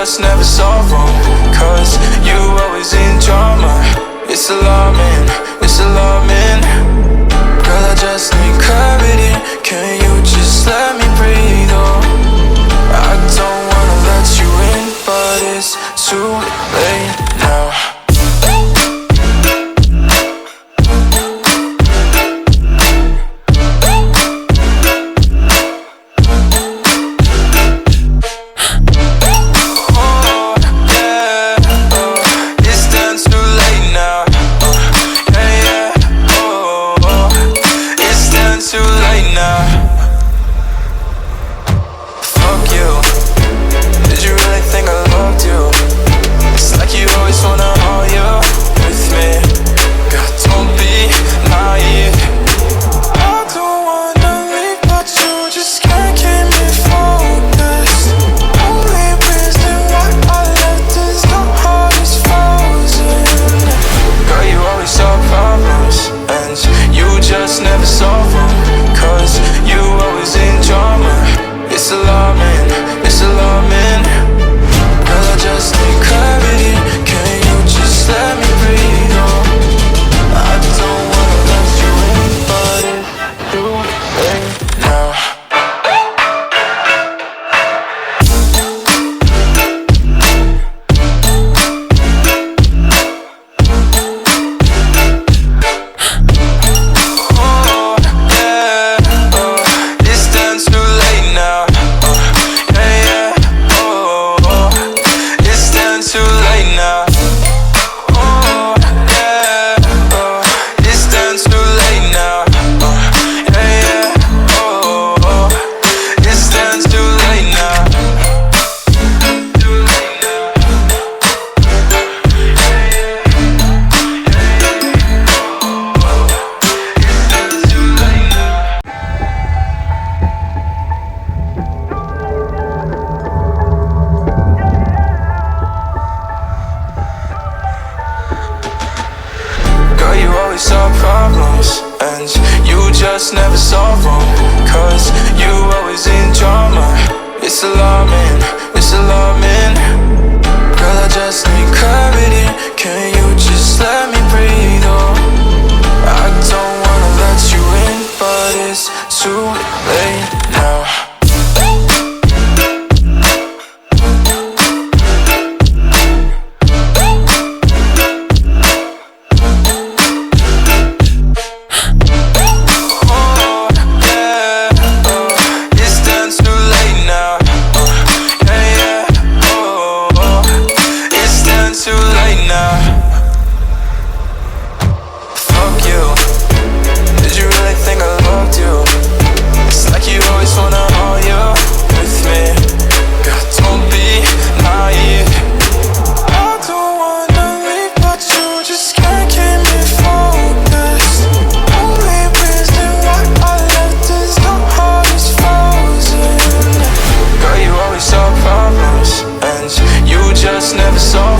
just never solve them, 'cause you always in drama. It's alarming, it's alarming. Girl, I just need clarity. Can you just let me breathe? Oh, I don't wanna let you in, but it's too late now. Never solve them, 'cause you always in drama. It's alarming, it's alarming. Girl, I just need clarity. Can you just let me breathe? Oh, I don't wanna let you in, but it's too late now. Solve problems, and you just never solve them, 'cause you always in drama. It's alarming, it's alarming. Girl, I just need clarity. Can you just let me breathe? Oh, I don't wanna let you in, but it's too late now. Never solve